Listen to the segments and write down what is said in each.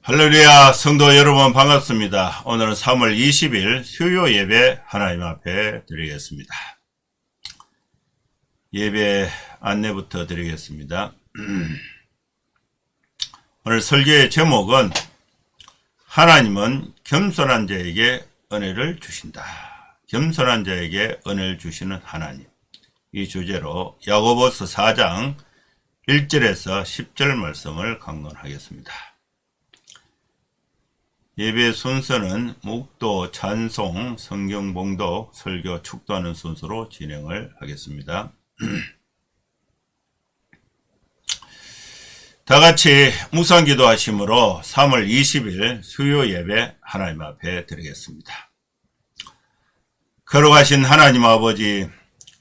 할렐루야, 성도 여러분 반갑습니다. 오늘은 3월 20일 수요 예배 하나님 앞에 드리겠습니다. 예배 안내부터 드리겠습니다. 오늘 설교의 제목은 하나님은 겸손한 자에게 은혜를 주신다. 겸손한 자에게 은혜를 주시는 하나님. 이 주제로 야고보서 4장 1절에서 10절 말씀을 강론하겠습니다. 예배 순서는 묵도, 찬송, 성경 봉독, 설교, 축도하는 순서로 진행을 하겠습니다. 다같이 묵상기도 하심으로 3월 20일 수요 예배 하나님 앞에 드리겠습니다. 거룩하신 하나님 아버지,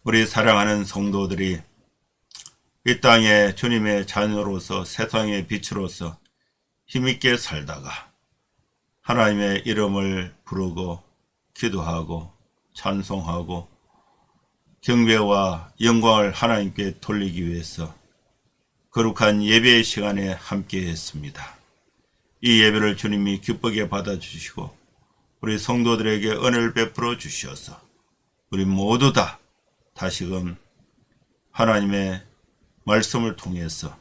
우리 사랑하는 성도들이 이 땅에 주님의 자녀로서 세상의 빛으로서 힘있게 살다가 하나님의 이름을 부르고 기도하고 찬송하고 경배와 영광을 하나님께 돌리기 위해서 거룩한 예배의 시간에 함께 했습니다. 이 예배를 주님이 기쁘게 받아주시고 우리 성도들에게 은혜를 베풀어 주시어서 우리 모두 다 다시금 하나님의 말씀을 통해서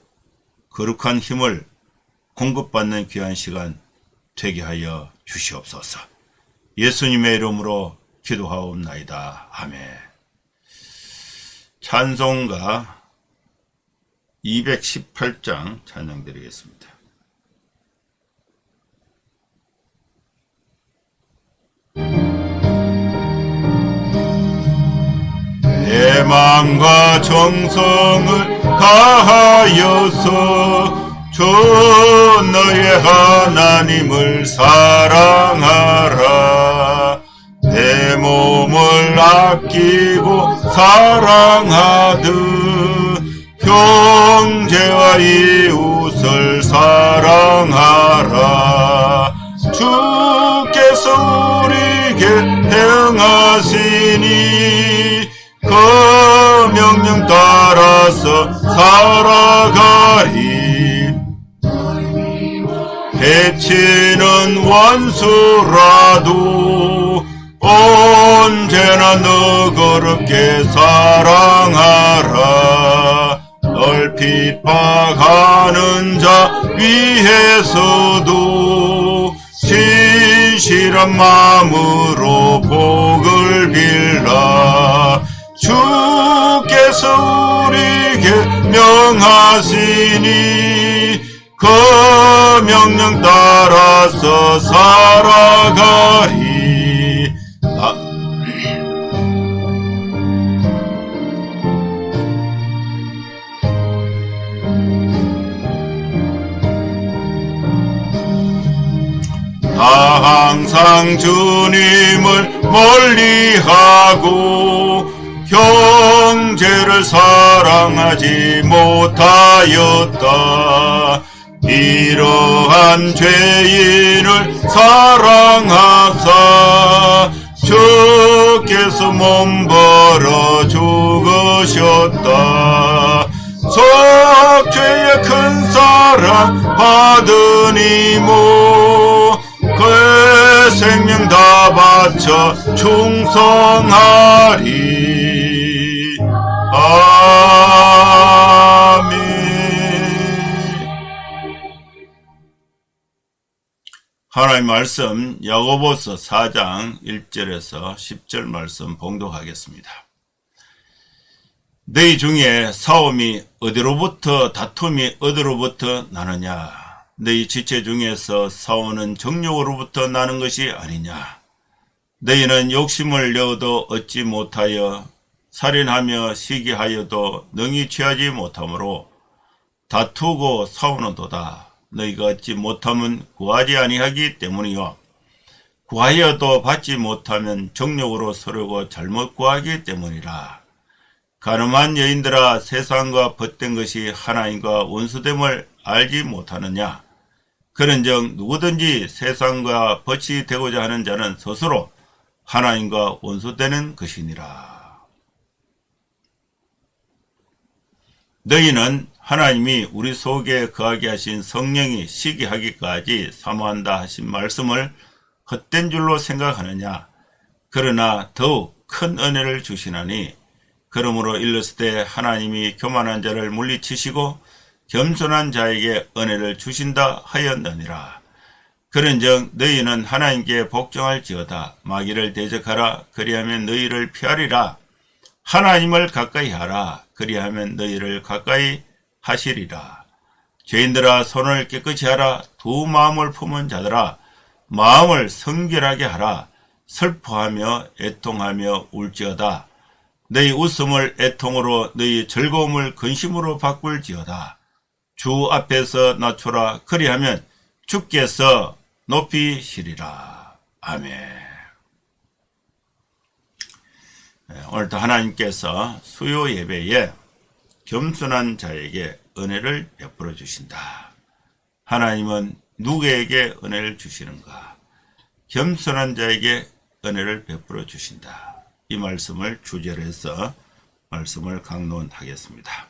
거룩한 힘을 공급받는 귀한 시간 되게 하여 주시옵소서. 예수님의 이름으로 기도하옵나이다. 아멘. 찬송가 218장 찬양드리겠습니다. 내 마음과 정성을 다하여서 주 너의 하나님을 사랑하라. 내 몸을 아끼고 사랑하듯 형제와 이웃을 사랑하라. 주께서 우리에게 행하시니 그 명령 따라서 살아가리. 해치는 원수라도 언제나 너그럽게 사랑하라. 널 핍박하는 자 위해서도 진실한 마음으로 복을 빌라. 주께서 우리에게 명하시니 그 명령 따라서 살아가리. 나 항상 주님을 멀리하고 형제를 사랑하지 못하였다. 이러한 죄인을 사랑하사 주께서 몸버려 죽으셨다. 속죄의 큰 사랑 받으니모 그의 생명 다 바쳐 충성하리. 아멘. 하나님 말씀 야고보서 4장 1절에서 10절 말씀 봉독하겠습니다. 너희 중에 싸움이 어디로부터 다툼이 어디로부터 나느냐? 너희 지체 중에서 싸우는 정욕으로부터 나는 것이 아니냐? 너희는 욕심을 내어도 얻지 못하여 살인하며 시기하여도 능히 취하지 못하므로 다투고 싸우는도다. 너희가 얻지 못하면 구하지 아니하기 때문이요 구하여도 받지 못하면 정욕으로 서르고 잘못 구하기 때문이라. 가늠한 여인들아, 세상과 벗된 것이 하나님과 원수됨을 알지 못하느냐? 그런즉 누구든지 세상과 벗이 되고자 하는 자는 스스로 하나님과 원수되는 것이니라. 너희는 하나님이 우리 속에 거하게 하신 성령이 시기하기까지 사모한다 하신 말씀을 헛된 줄로 생각하느냐. 그러나 더욱 큰 은혜를 주시나니 그러므로 일렀을 때 하나님이 교만한 자를 물리치시고 겸손한 자에게 은혜를 주신다 하였느니라. 그런즉 너희는 하나님께 복종할지어다. 마귀를 대적하라. 그리하면 너희를 피하리라. 하나님을 가까이 하라. 그리하면 너희를 가까이 하시리라. 죄인들아 손을 깨끗이 하라. 두 마음을 품은 자들아 마음을 성결하게 하라. 슬퍼하며 애통하며 울지어다. 너희 웃음을 애통으로 너희 즐거움을 근심으로 바꿀지어다. 주 앞에서 낮춰라. 그리하면 주께서 높이시리라. 아멘. 오늘도 하나님께서 수요 예배에 겸손한 자에게 은혜를 베풀어 주신다. 하나님은 누구에게 은혜를 주시는가? 겸손한 자에게 은혜를 베풀어 주신다. 이 말씀을 주제로 해서 말씀을 강론하겠습니다.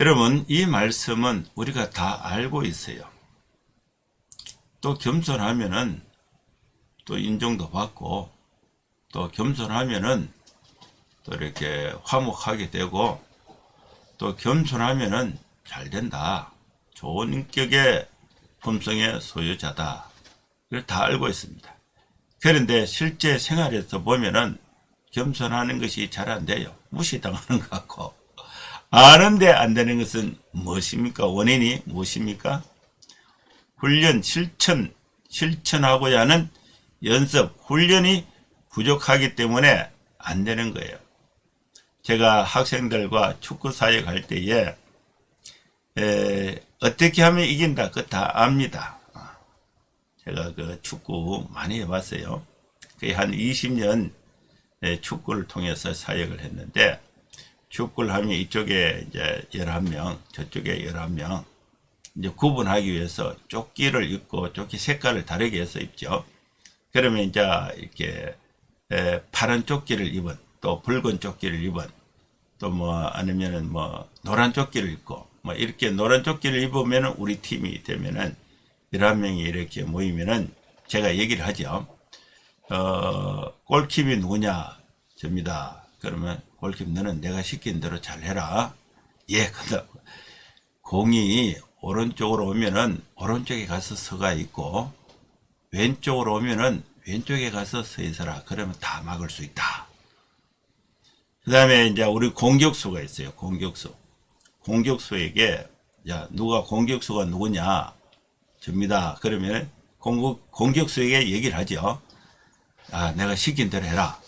여러분, 이 말씀은 우리가 다 알고 있어요. 또 겸손하면은 또 인정도 받고, 또 겸손하면은 또 이렇게 화목하게 되고, 또 겸손하면은 잘 된다. 좋은 인격의 품성의 소유자다. 이걸 다 알고 있습니다. 그런데 실제 생활에서 보면은 겸손하는 것이 잘 안 돼요. 무시당하는 것 같고. 아는데 안 되는 것은 무엇입니까? 원인이 무엇입니까? 훈련, 실천하고자 하는 연습, 훈련이 부족하기 때문에 안 되는 거예요. 제가 학생들과 축구 사역 할 때에 어떻게 하면 이긴다, 그거 다 압니다. 제가 그 축구 많이 해봤어요. 거의 한 20년 축구를 통해서 사역을 했는데, 축구를 하면 이쪽에 이제 11명, 저쪽에 11명, 이제 구분하기 위해서 조끼를 입고, 조끼 색깔을 다르게 해서 입죠. 그러면 이제 이렇게 파란 조끼를 입은, 또 붉은 조끼를 입은, 또 뭐 아니면은 뭐 노란 조끼를 입고, 뭐 이렇게 노란 조끼를 입으면은 우리 팀이 되면은 11명이 이렇게 모이면은 제가 얘기를 하죠. 골킵이 누구냐? 접니다. 그러면 골킵 너는 내가 시킨 대로 잘 해라. 예, 근데 공이 오른쪽으로 오면은 오른쪽에 가서 서가 있고, 왼쪽으로 오면은 왼쪽에 가서 서 있어라. 그러면 다 막을 수 있다. 그 다음에 이제 우리 공격수가 있어요. 공격수에게, 야, 누가 공격수가 누구냐? 접니다. 그러면 공격수에게 얘기를 하죠. 아, 내가 시킨 대로 해라.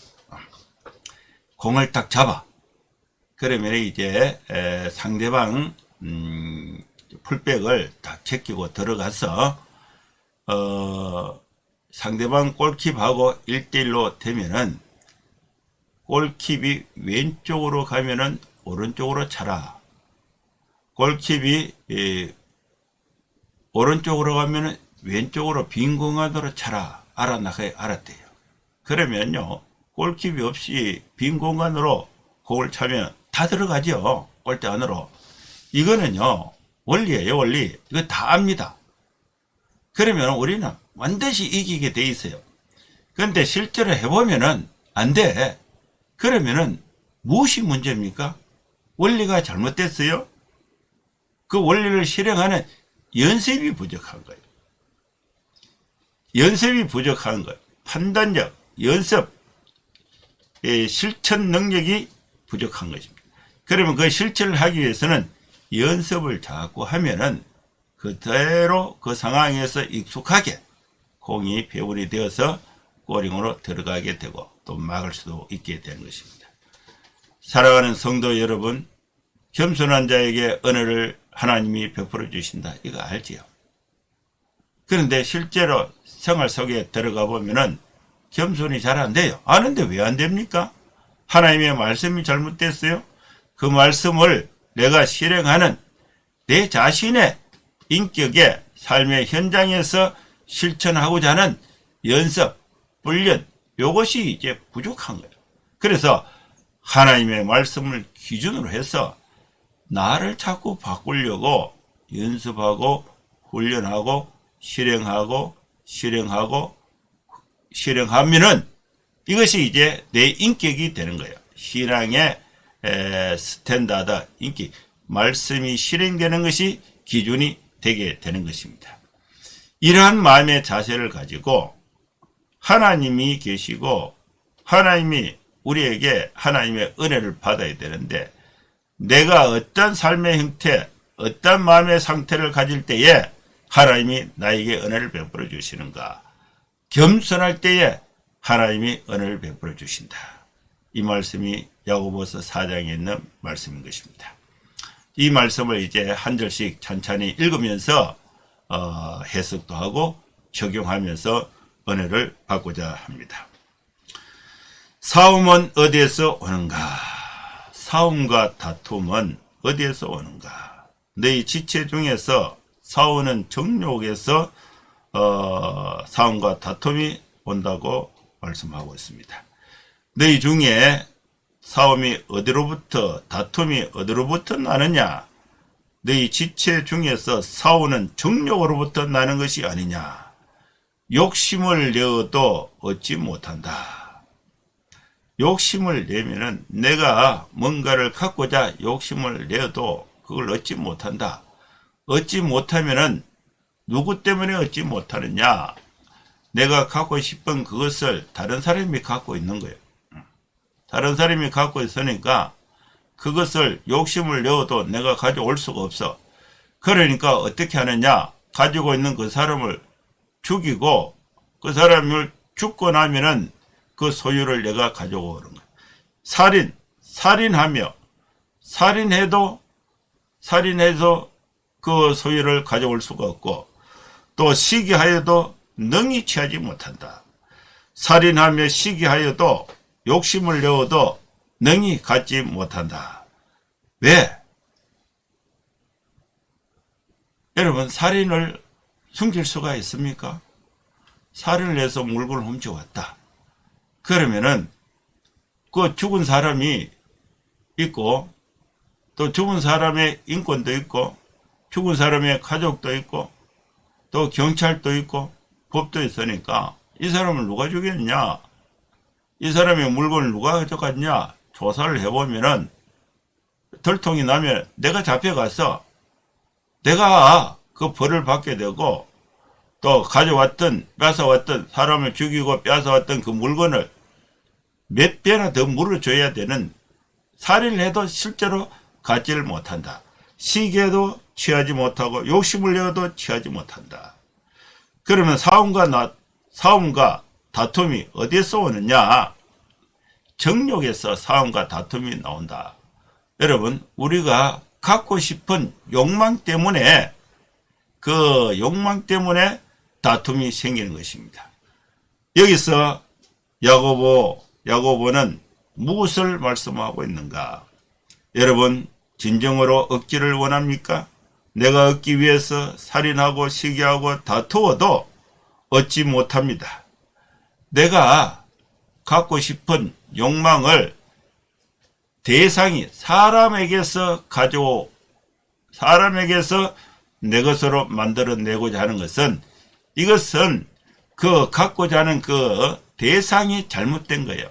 공을 딱 잡아. 그러면 이제 상대방 풀백을 딱 제끼고 들어가서 상대방 골킵하고 1대1로 되면은 골킵이 왼쪽으로 가면은 오른쪽으로 차라. 골킵이 오른쪽으로 가면은 왼쪽으로 빈 공간으로 차라. 알았대요. 그러면요, 골킵이 없이 빈 공간으로 공을 차면 다 들어가죠. 골대 안으로. 이거는요, 원리예요, 원리. 이거 다 압니다. 그러면 우리는 반드시 이기게 돼 있어요. 그런데 실제로 해보면은 안 돼. 그러면은 무엇이 문제입니까? 원리가 잘못됐어요? 그 원리를 실행하는 연습이 부족한 거예요. 연습이 부족한 거예요. 판단력, 연습, 실천 능력이 부족한 것입니다. 그러면 그 실천을 하기 위해서는 연습을 자꾸 하면은 그대로 그 상황에서 익숙하게 공이 배분이 되어서 골링으로 들어가게 되고 또 막을 수도 있게 되는 것입니다. 사랑하는 성도 여러분, 겸손한 자에게 은혜를 하나님이 베풀어 주신다. 이거 알지요? 그런데 실제로 생활 속에 들어가 보면은 겸손이 잘 안 돼요. 아는데 왜 안 됩니까? 하나님의 말씀이 잘못됐어요? 그 말씀을 내가 실행하는 내 자신의 인격의 삶의 현장에서 실천하고자 하는 연습, 훈련, 이것이 이제 부족한 거예요. 그래서 하나님의 말씀을 기준으로 해서 나를 자꾸 바꾸려고 연습하고 훈련하고 실행하면은 이것이 이제 내 인격이 되는 거예요. 신앙의 스탠다드, 인격, 말씀이 실행되는 것이 기준이 되게 되는 것입니다. 이러한 마음의 자세를 가지고 하나님이 계시고 하나님이 우리에게 하나님의 은혜를 받아야 되는데, 내가 어떤 삶의 형태, 어떤 마음의 상태를 가질 때에 하나님이 나에게 은혜를 베풀어 주시는가? 겸손할 때에 하나님이 은혜를 베풀어 주신다. 이 말씀이 야고보서 4장에 있는 말씀인 것입니다. 이 말씀을 이제 한 절씩 천천히 읽으면서 해석도 하고 적용하면서 은혜를 받고자 합니다. 싸움은 어디에서 오는가? 싸움과 다툼은 어디에서 오는가? 너희 지체 중에서 싸우는 정욕에서 싸움과 다툼이 온다고 말씀하고 있습니다. 너희 중에 싸움이 어디로부터, 다툼이 어디로부터 나느냐? 너희 지체 중에서 싸우는 정욕으로부터 나는 것이 아니냐? 욕심을 내어도 얻지 못한다. 욕심을 내면은 내가 뭔가를 갖고자 욕심을 내어도 그걸 얻지 못한다. 얻지 못하면은 누구 때문에 얻지 못하느냐? 내가 갖고 싶은 그것을 다른 사람이 갖고 있는 거예요. 다른 사람이 갖고 있으니까 그것을 욕심을 내어도 내가 가져올 수가 없어. 그러니까 어떻게 하느냐? 가지고 있는 그 사람을 죽이고 그 사람을 죽고 나면은 그 소유를 내가 가져오는 거야. 살인해서 그 소유를 가져올 수가 없고, 또 시기하여도 능히 취하지 못한다. 살인하며 시기하여도 욕심을 내어도 능히 갖지 못한다. 왜? 여러분, 살인을 숨길 수가 있습니까? 살인을 해서 물건을 훔쳐왔다. 그러면은 그 죽은 사람이 있고, 또 죽은 사람의 인권도 있고, 죽은 사람의 가족도 있고, 또 경찰도 있고, 법도 있으니까 이 사람을 누가 죽였냐? 이 사람의 물건을 누가 가져갔냐? 조사를 해보면은 들통이 나면 내가 잡혀가서 내가 그 벌을 받게 되고, 또 가져왔던, 뺏어왔던, 사람을 죽이고 뺏어왔던 그 물건을 몇 배나 더 물어줘야 되는, 살인을 해도 실제로 갖지를 못한다. 시기에도 취하지 못하고 욕심을 내어도 취하지 못한다. 그러면 싸움과 다툼이 어디에서 오느냐? 정욕에서 싸움과 다툼이 나온다. 여러분, 우리가 갖고 싶은 욕망 때문에, 그 욕망 때문에 다툼이 생기는 것입니다. 여기서 야고보는 무엇을 말씀하고 있는가? 여러분, 진정으로 얻기를 원합니까? 내가 얻기 위해서 살인하고 시기하고 다투어도 얻지 못합니다. 내가 갖고 싶은 욕망을 대상이 사람에게서 내 것으로 만들어내고자 하는 것은, 이것은 그 갖고자 하는 그 대상이 잘못된 거예요.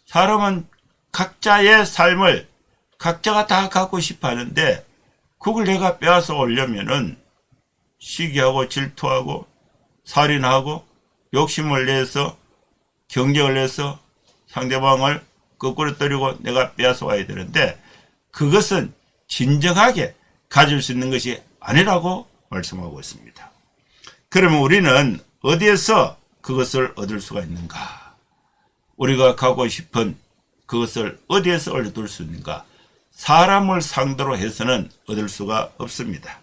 사람은 각자의 삶을 각자가 다 갖고 싶어 하는데, 그걸 내가 빼앗아 오려면은 시기하고 질투하고 살인하고 욕심을 내서 경쟁을 해서 상대방을 거꾸로 때리고 내가 빼앗아 와야 되는데, 그것은 진정하게 가질 수 있는 것이 아니라고 말씀하고 있습니다. 그러면 우리는 어디에서 그것을 얻을 수가 있는가? 우리가 갖고 싶은 그것을 어디에서 얻을 수 있는가? 사람을 상대로 해서는 얻을 수가 없습니다.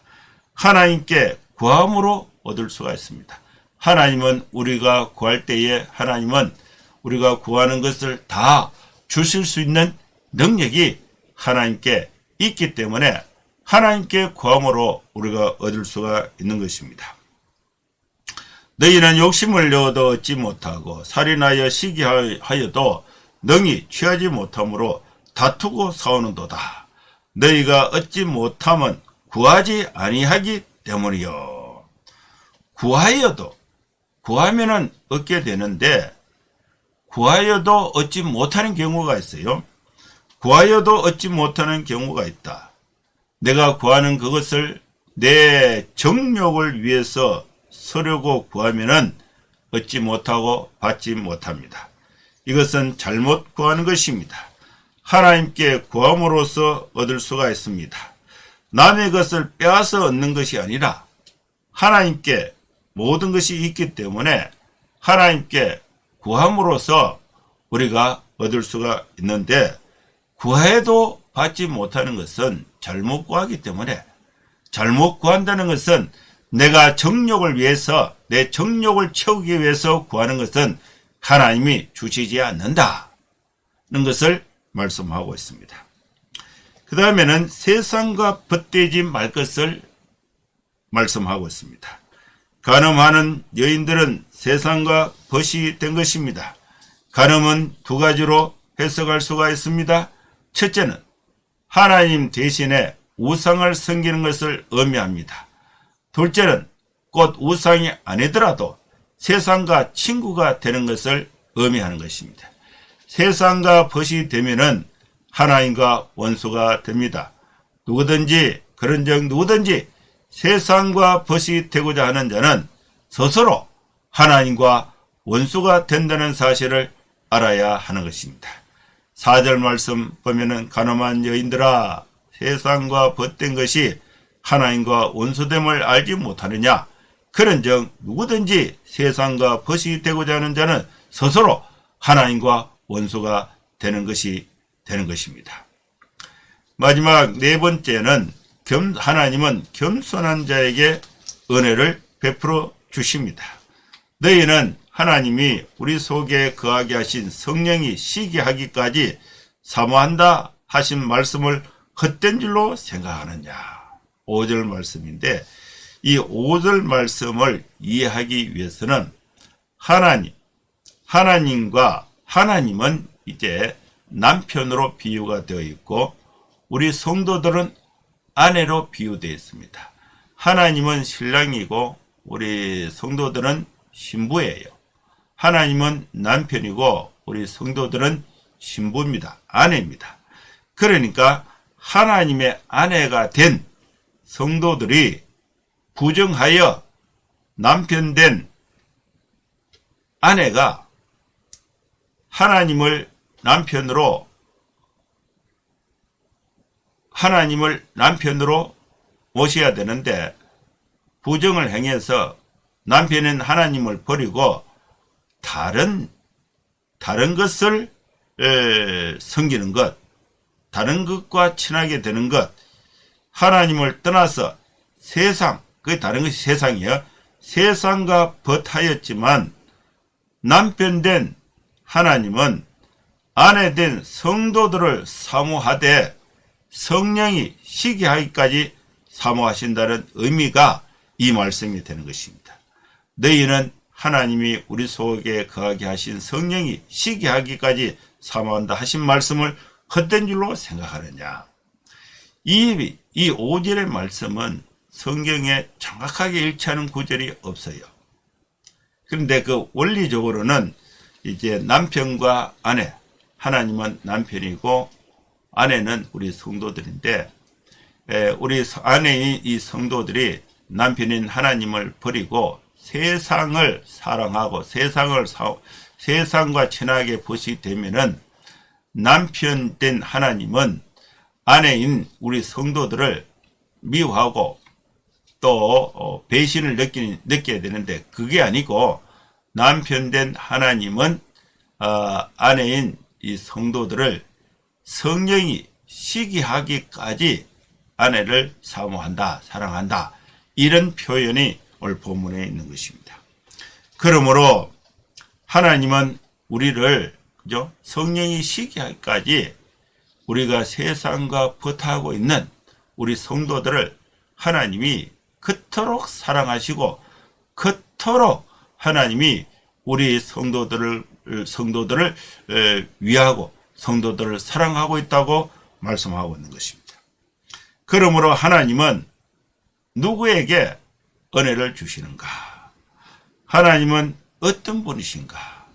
하나님께 구함으로 얻을 수가 있습니다. 하나님은 우리가 구할 때에 하나님은 우리가 구하는 것을 다 주실 수 있는 능력이 하나님께 있기 때문에 하나님께 구함으로 우리가 얻을 수가 있는 것입니다. 너희는 욕심을 내어도 얻지 못하고 살인하여 시기하여도 능히 취하지 못하므로 다투고 싸우는도다. 너희가 얻지 못하면 구하지 아니하기 때문이요. 구하면은 얻게 되는데 구하여도 얻지 못하는 경우가 있어요. 구하여도 얻지 못하는 경우가 있다. 내가 구하는 그것을 내 정욕을 위해서 서려고 구하면은 얻지 못하고 받지 못합니다. 이것은 잘못 구하는 것입니다. 하나님께 구함으로써 얻을 수가 있습니다. 남의 것을 빼앗아 얻는 것이 아니라 하나님께 모든 것이 있기 때문에 하나님께 구함으로써 우리가 얻을 수가 있는데, 구해도 받지 못하는 것은 잘못 구하기 때문에, 잘못 구한다는 것은 내가 정욕을 위해서, 내 정욕을 채우기 위해서 구하는 것은 하나님이 주시지 않는다는 것을 말씀하고 있습니다. 그 다음에는 세상과 벗되지 말 것을 말씀하고 있습니다. 간음하는 여인들은 세상과 벗이 된 것입니다. 간음은 두 가지로 해석할 수가 있습니다. 첫째는 하나님 대신에 우상을 섬기는 것을 의미합니다. 둘째는 곧 우상이 아니더라도 세상과 친구가 되는 것을 의미하는 것입니다. 세상과 벗이 되면은 하나님과 원수가 됩니다. 그런즉 누구든지 세상과 벗이 되고자 하는 자는 스스로 하나님과 원수가 된다는 사실을 알아야 하는 것입니다. 4절 말씀 보면은 간음한 여인들아, 세상과 벗된 것이 하나님과 원수됨을 알지 못하느냐? 그런즉 누구든지 세상과 벗이 되고자 하는 자는 스스로 하나님과 원수가 되는 것입니다. 마지막 네 번째는 하나님은 겸손한 자에게 은혜를 베풀어 주십니다. 너희는 하나님이 우리 속에 거하게 하신 성령이 시기하기까지 사모한다 하신 말씀을 헛된 줄로 생각하느냐. 5절 말씀인데, 이 5절 말씀을 이해하기 위해서는 하나님은 이제 남편으로 비유가 되어 있고 우리 성도들은 아내로 비유되어 있습니다. 하나님은 신랑이고 우리 성도들은 신부예요. 하나님은 남편이고 우리 성도들은 신부입니다. 아내입니다. 그러니까 하나님의 아내가 된 성도들이 부정하여 남편 된 아내가 하나님을 남편으로 모셔야 되는데 부정을 행해서 남편은 하나님을 버리고 다른 것을 섬기는 것, 다른 것과 친하게 되는 것, 하나님을 떠나서 세상, 그게 다른 것이 세상이에요. 세상과 벗하였지만 남편 된 하나님은 아내 된 성도들을 사모하되 성령이 시기하기까지 사모하신다는 의미가 이 말씀이 되는 것입니다. 너희는 하나님이 우리 속에 거하게 하신 성령이 시기하기까지 사모한다 하신 말씀을 헛된 줄로 생각하느냐. 이 5절의 말씀은 성경에 정확하게 일치하는 구절이 없어요. 그런데 그 원리적으로는 이제 남편과 아내, 하나님은 남편이고 아내는 우리 성도들인데, 우리 아내인 이 성도들이 남편인 하나님을 버리고 세상을 사랑하고 세상과 친하게 벗이 되면은 남편 된 하나님은 아내인 우리 성도들을 미워하고 또 배신을 느껴야 되는데, 그게 아니고 남편 된 하나님은 아내인 이 성도들을 성령이 시기하기까지 아내를 사모한다, 사랑한다, 이런 표현이 오늘 본문에 있는 것입니다. 그러므로 하나님은 우리를 성령이 시기하기까지 우리가 세상과 벗하고 있는 우리 성도들을 하나님이 그토록 사랑하시고 그토록 하나님이 우리 성도들을 위하고 성도들을 사랑하고 있다고 말씀하고 있는 것입니다. 그러므로 하나님은 누구에게 은혜를 주시는가? 하나님은 어떤 분이신가?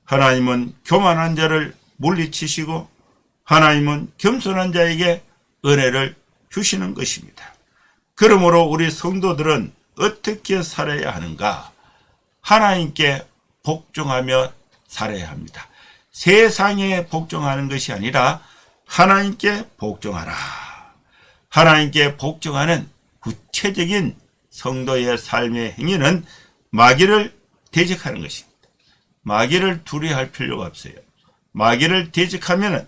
하나님은 교만한 자를 물리치시고 하나님은 겸손한 자에게 은혜를 주시는 것입니다. 그러므로 우리 성도들은 어떻게 살아야 하는가? 하나님께 복종하며 살아야 합니다. 세상에 복종하는 것이 아니라 하나님께 복종하라. 하나님께 복종하는 구체적인 성도의 삶의 행위는 마귀를 대적하는 것입니다. 마귀를 두려워할 필요가 없어요. 마귀를 대적하면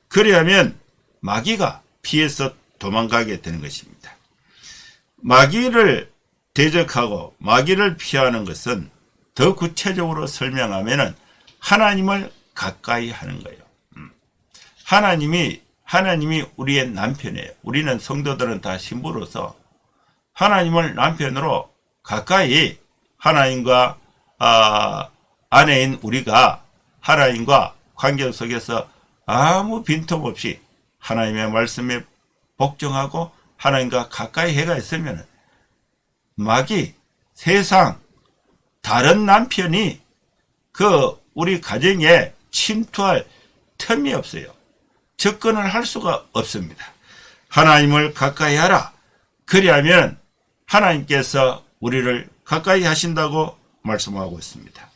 그래야면 마귀가 피해서 도망가게 되는 것입니다. 마귀를 대적하고 마귀를 피하는 것은 더 구체적으로 설명하면 하나님을 가까이 하는 거예요. 하나님이 우리의 남편이에요. 우리는 성도들은 다 신부로서 하나님을 남편으로 가까이 하나님과 아내인 우리가 하나님과 관계 속에서 아무 빈틈없이 하나님의 말씀에 복종하고 하나님과 가까이 해가 있으면 마귀, 세상, 다른 남편이 우리 가정에 침투할 틈이 없어요. 접근을 할 수가 없습니다. 하나님을 가까이 하라. 그리하면 하나님께서 우리를 가까이 하신다고 말씀하고 있습니다.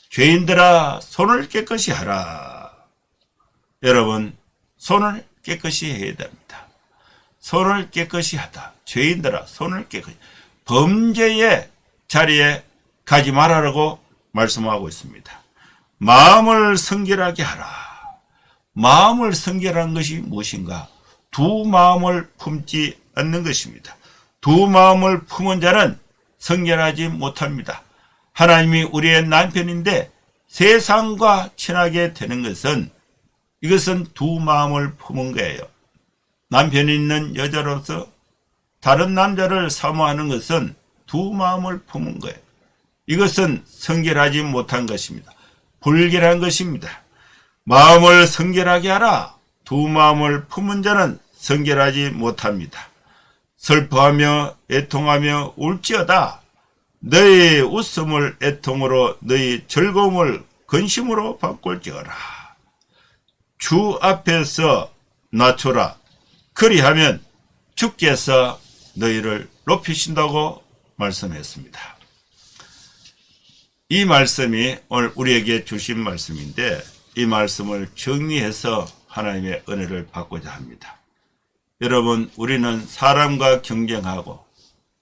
죄인들아 손을 깨끗이 하라. 여러분 손을 깨끗이 해야 됩니다. 손을 깨끗이 하다. 죄인들아 손을 깨끗이. 범죄의 자리에 가지 말아라고 말씀하고 있습니다. 마음을 성결하게 하라. 마음을 성결한 것이 무엇인가? 두 마음을 품지 않는 것입니다. 두 마음을 품은 자는 성결하지 못합니다. 하나님이 우리의 남편인데 세상과 친하게 되는 것은 이것은 두 마음을 품은 거예요. 남편이 있는 여자로서 다른 남자를 사모하는 것은 두 마음을 품은 거예요. 이것은 성결하지 못한 것입니다. 불결한 것입니다. 마음을 성결하게 하라. 두 마음을 품은 자는 성결하지 못합니다. 슬퍼하며 애통하며 울지어다. 너희 웃음을 애통으로 너희 즐거움을 근심으로 바꿀지어라. 주 앞에서 낮춰라. 그리하면 주께서 너희를 높이신다고 말씀했습니다. 이 말씀이 오늘 우리에게 주신 말씀인데 이 말씀을 정리해서 하나님의 은혜를 받고자 합니다. 여러분 우리는 사람과 경쟁하고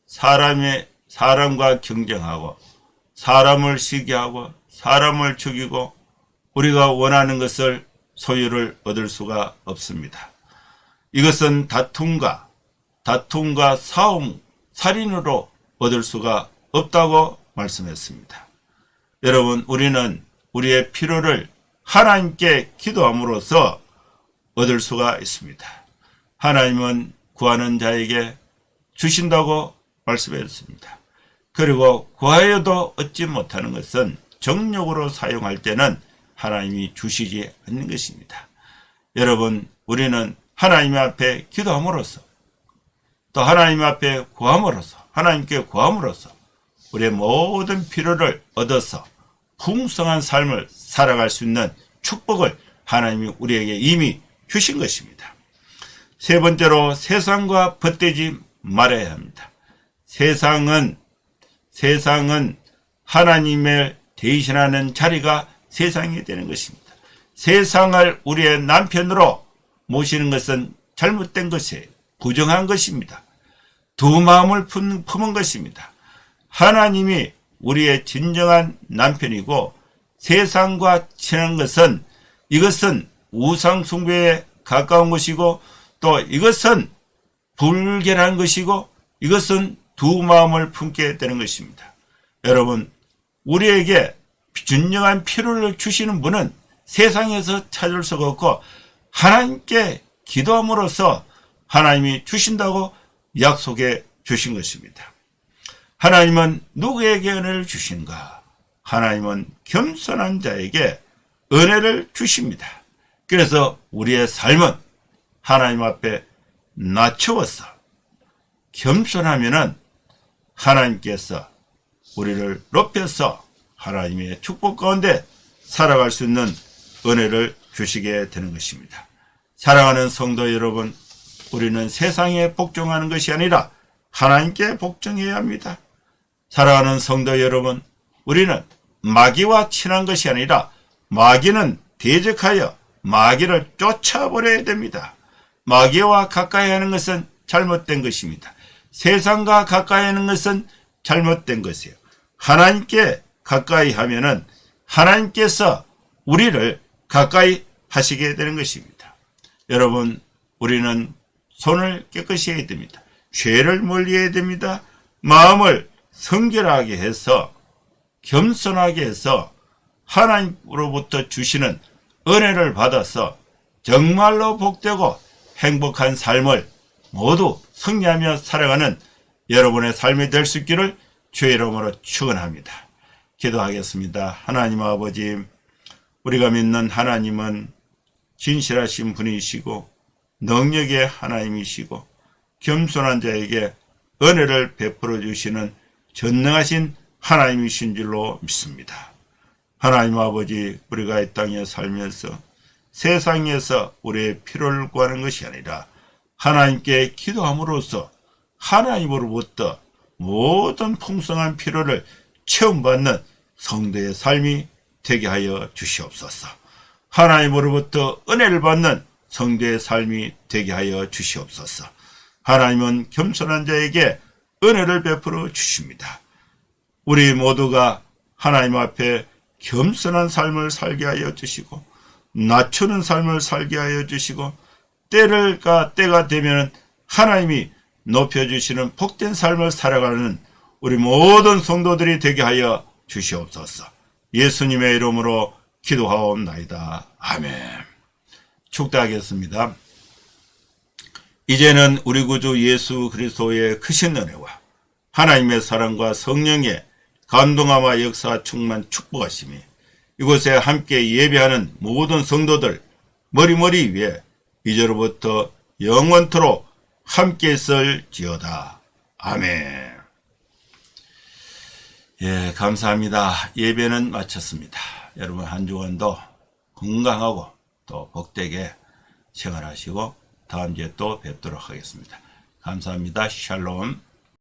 사람과 경쟁하고 사람을 시기하고 사람을 죽이고 우리가 원하는 것을 소유를 얻을 수가 없습니다. 이것은 다툼과 싸움, 살인으로 얻을 수가 없다고 말씀했습니다. 여러분 우리는 우리의 필요를 하나님께 기도함으로써 얻을 수가 있습니다. 하나님은 구하는 자에게 주신다고 말씀했습니다. 그리고 구하여도 얻지 못하는 것은 정욕으로 사용할 때는 하나님이 주시지 않는 것입니다. 여러분 우리는 하나님 앞에 기도함으로써 또 하나님 앞에 구함으로써 하나님께 구함으로써 우리의 모든 필요를 얻어서 풍성한 삶을 살아갈 수 있는 축복을 하나님이 우리에게 이미 주신 것입니다. 세 번째로 세상과 벗대지 말아야 합니다. 세상은 하나님을 대신하는 자리가 세상이 되는 것입니다. 세상을 우리의 남편으로 모시는 것은 잘못된 것이에요. 부정한 것입니다. 두 마음을 품은 것입니다. 하나님이 우리의 진정한 남편이고 세상과 친한 것은 이것은 우상 숭배에 가까운 것이고 또 이것은 불결한 것이고 이것은 두 마음을 품게 되는 것입니다. 여러분 우리에게 진정한 필요를 주시는 분은 세상에서 찾을 수가 없고 하나님께 기도함으로써 하나님이 주신다고 약속해 주신 것입니다. 하나님은 누구에게 은혜를 주신가? 하나님은 겸손한 자에게 은혜를 주십니다. 그래서 우리의 삶은 하나님 앞에 낮추어서 겸손하면은 하나님께서 우리를 높여서 하나님의 축복 가운데 살아갈 수 있는 은혜를 주시게 되는 것입니다. 사랑하는 성도 여러분, 우리는 세상에 복종하는 것이 아니라 하나님께 복종해야 합니다. 사랑하는 성도 여러분, 우리는 마귀와 친한 것이 아니라 마귀는 대적하여 마귀를 쫓아버려야 됩니다. 마귀와 가까이 하는 것은 잘못된 것입니다. 세상과 가까이 하는 것은 잘못된 것이에요. 하나님께 가까이 하면은 하나님께서 우리를 가까이 하시게 되는 것입니다. 여러분, 우리는 손을 깨끗이 해야 됩니다. 죄를 멀리해야 됩니다. 마음을 성결하게 해서 겸손하게 해서 하나님으로부터 주시는 은혜를 받아서 정말로 복되고 행복한 삶을 모두 승리하며 살아가는 여러분의 삶이 될 수 있기를 주의 이름으로 축원합니다. 기도하겠습니다. 하나님 아버지, 우리가 믿는 하나님은 진실하신 분이시고 능력의 하나님이시고 겸손한 자에게 은혜를 베풀어 주시는 전능하신 하나님이신 줄로 믿습니다. 하나님 아버지, 우리가 이 땅에 살면서 세상에서 우리의 필요를 구하는 것이 아니라 하나님께 기도함으로써 하나님으로부터 모든 풍성한 필요를 체험받는 성도의 삶이 되게 하여 주시옵소서. 하나님으로부터 은혜를 받는 성도의 삶이 되게 하여 주시옵소서. 하나님은 겸손한 자에게 은혜를 베풀어 주십니다. 우리 모두가 하나님 앞에 겸손한 삶을 살게 하여 주시고 낮추는 삶을 살게 하여 주시고 때가 되면 하나님이 높여주시는 복된 삶을 살아가는 우리 모든 성도들이 되게 하여 주시옵소서. 예수님의 이름으로 기도하옵나이다. 아멘. 축도하겠습니다. 이제는 우리 구주 예수 그리스도의 크신 은혜와 하나님의 사랑과 성령의 감동함과 역사 충만 축복하심이 이곳에 함께 예배하는 모든 성도들 머리머리 위에 이제로부터 영원토록 함께 있을지어다. 아멘. 예, 감사합니다. 예배는 마쳤습니다. 여러분 한 주간도 건강하고 또 복되게 생활하시고 다음 주에 또 뵙도록 하겠습니다. 감사합니다. 샬롬.